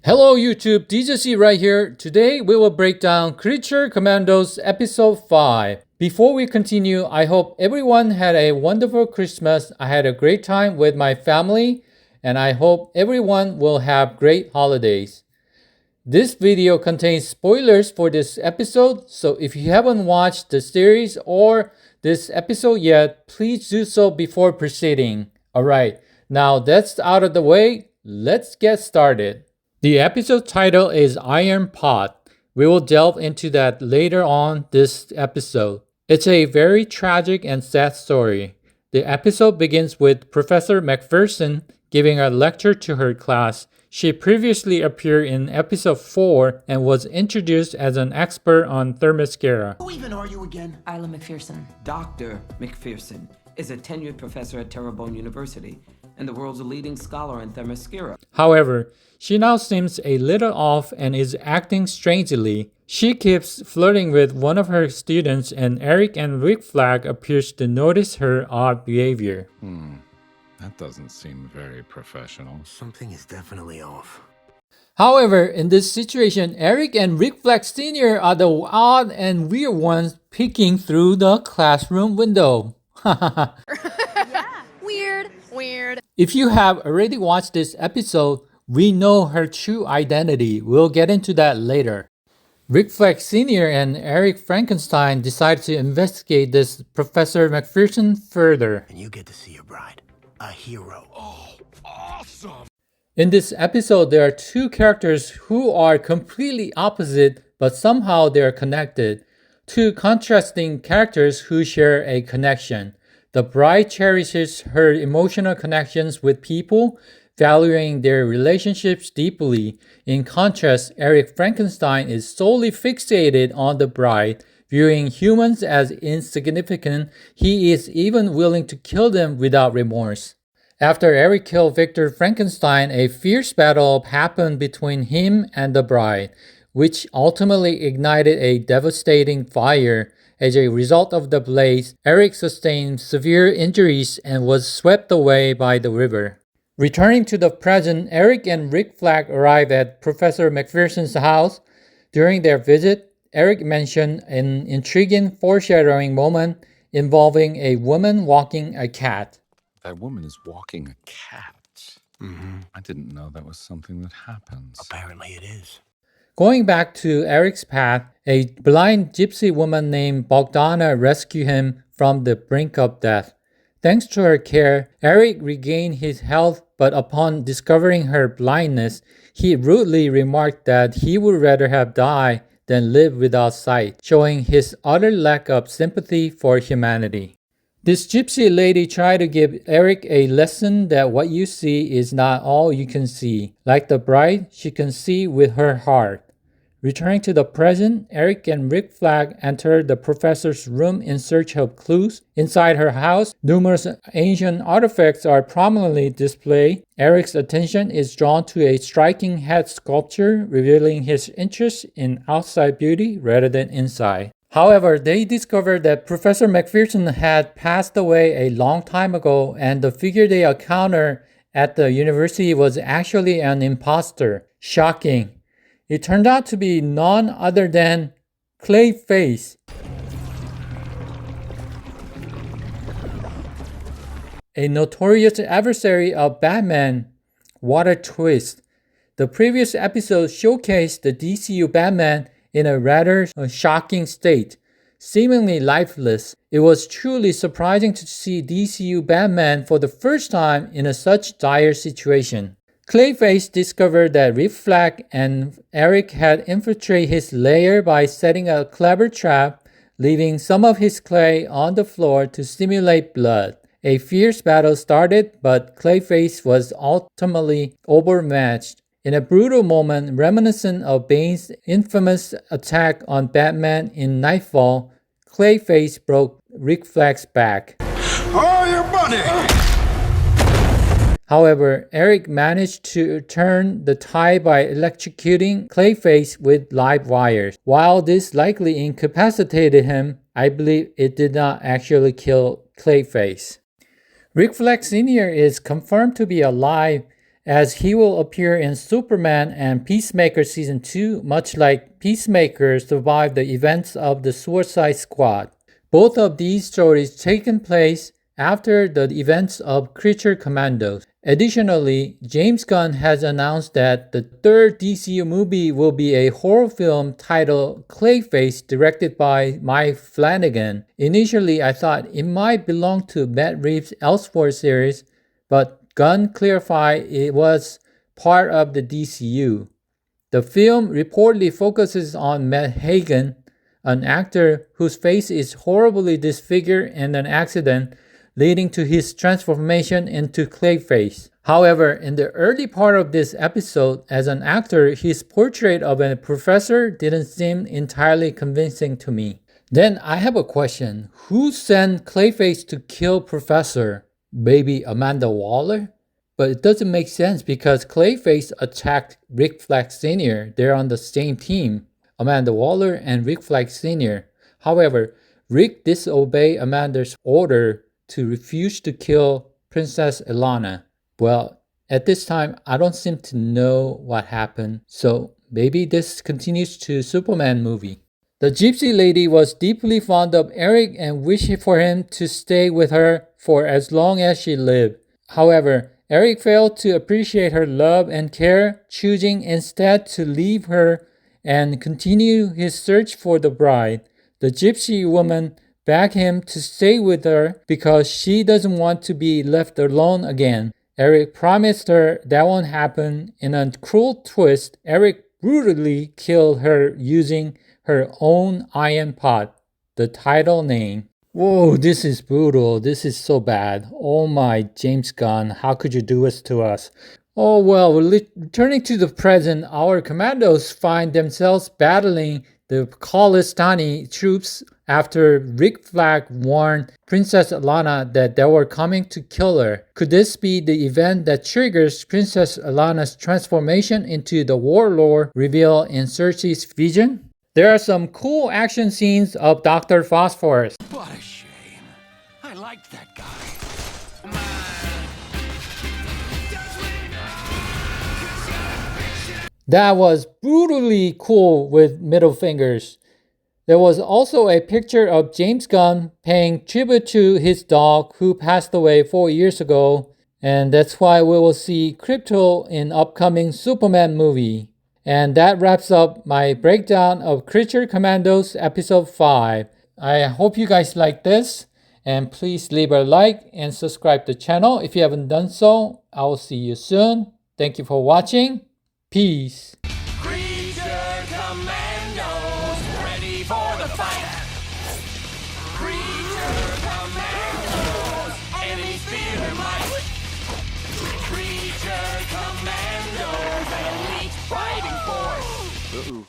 Hello YouTube, DJC right here. Today we will break down Creature Commandos episode 5. Before we continue, I hope everyone had a wonderful Christmas. I had a great time with my family and I hope everyone will have great holidays. This video contains spoilers for this episode, so if you haven't watched the series or this episode yet, please do so before proceeding. Alright, now that's out of the way, let's get started. The episode title is Iron Pot. We will delve into that later on this episode. It's a very tragic and sad story. The episode begins with Professor McPherson giving a lecture to her class. She previously appeared in episode 4 and was introduced as an expert on Themyscira. Who even are you again? Isla McPherson. Dr. McPherson is a tenured professor at Terrebonne University and the world's leading scholar in Themyscira. However, she now seems a little off and is acting strangely. She keeps flirting with one of her students and Eric and Rick Flag appears to notice her odd behavior. That doesn't seem very professional. Something is definitely off. However, in this situation, Eric and Rick Flag Sr. are the odd and weird ones peeking through the classroom window. Weird. If you have already watched this episode, we know her true identity. We'll get into that later. Rick Flag Sr. and Eric Frankenstein decide to investigate this Professor McPherson further. And you get to see your bride. A hero. Oh, awesome! In this episode, there are two characters who are completely opposite, but somehow they are connected. Two contrasting characters who share a connection. The bride cherishes her emotional connections with people, valuing their relationships deeply. In contrast, Eric Frankenstein is solely fixated on the bride, viewing humans as insignificant. He is even willing to kill them without remorse. After Eric killed Victor Frankenstein, a fierce battle happened between him and the bride, which ultimately ignited a devastating fire. As a result of the blaze, Eric sustained severe injuries and was swept away by the river. Returning to the present, Eric and Rick Flag arrive at Professor McPherson's house. During their visit, Eric mentioned an intriguing foreshadowing moment involving a woman walking a cat. That woman is walking a cat. I didn't know that was something that happens. Apparently it is. Going back to Eric's path, a blind gypsy woman named Bogdana rescued him from the brink of death. Thanks to her care, Eric regained his health, but upon discovering her blindness, he rudely remarked that he would rather have died than live without sight, showing his utter lack of sympathy for humanity. This gypsy lady tried to give Eric a lesson that what you see is not all you can see. Like the bride, she can see with her heart. Returning to the present, Eric and Rick Flag enter the professor's room in search of clues. Inside her house, numerous ancient artifacts are prominently displayed. Eric's attention is drawn to a striking head sculpture, revealing his interest in outside beauty rather than inside. However, they discovered that Professor McPherson had passed away a long time ago and the figure they encountered at the university was actually an imposter. Shocking. It turned out to be none other than Clayface, a notorious adversary of Batman. What a twist. The previous episode showcased the DCU Batman in a rather shocking state, seemingly lifeless. It was truly surprising to see DCU Batman for the first time in such dire situation. Clayface discovered that Rick Flag and Eric had infiltrated his lair by setting a clever trap, leaving some of his clay on the floor to simulate blood. A fierce battle started, but Clayface was ultimately overmatched. In a brutal moment reminiscent of Bane's infamous attack on Batman in Nightfall, Clayface broke Rick Flag's back. Oh, your money! However, Eric managed to turn the tide by electrocuting Clayface with live wires. While this likely incapacitated him, I believe it did not actually kill Clayface. Rick Flag Sr. is confirmed to be alive as he will appear in Superman and Peacemaker Season 2, much like Peacemaker survived the events of the Suicide Squad. Both of these stories taken place after the events of Creature Commandos. Additionally, James Gunn has announced that the third DCU movie will be a horror film titled Clayface, directed by Mike Flanagan. Initially, I thought it might belong to Matt Reeves' Elseworld series, but Gunn clarified it was part of the DCU. The film reportedly focuses on Matt Hagen, an actor whose face is horribly disfigured in an accident, leading to his transformation into Clayface. However, in the early part of this episode, as an actor, his portrait of a professor didn't seem entirely convincing to me. Then I have a question. Who sent Clayface to kill Professor? Maybe Amanda Waller? But it doesn't make sense because Clayface attacked Rick Flag Sr. They're on the same team, Amanda Waller and Rick Flag Sr. However, Rick disobeyed Amanda's order to refuse to kill Princess Ilana. Well, at this time, I don't seem to know what happened, so maybe this continues to Superman movie. The gypsy lady was deeply fond of Eric and wished for him to stay with her for as long as she lived. However, Eric failed to appreciate her love and care, choosing instead to leave her and continue his search for the bride. The gypsy woman begged him to stay with her because she doesn't want to be left alone again. Eric promised her that won't happen. In a cruel twist, Eric brutally killed her using her own iron pot, the title name. Whoa, this is brutal. This is so bad. Oh my, James Gunn, how could you do this to us? Oh well, returning to the present, our commandos find themselves battling the Khalistani troops after Rick Flag warned Princess Alana that they were coming to kill her. Could this be the event that triggers Princess Alana's transformation into the warlord revealed in Cersei's vision? There are some cool action scenes of Dr. Phosphorus. What a shame. I liked that guy. That was brutally cool with middle fingers. There was also a picture of James Gunn paying tribute to his dog who passed away 4 years ago, and that's why we will see Crypto in upcoming Superman movie. And that wraps up my breakdown of Creature Commandos episode 5. I hope you guys like this, and please leave a like and subscribe to the channel if you haven't done so. I will see you soon. Thank you for watching. Peace. Creature Commandos, ready for the fight. Creature Commandos, enemies fear their might. Creature Commandos, elite fighting force. Uh-oh.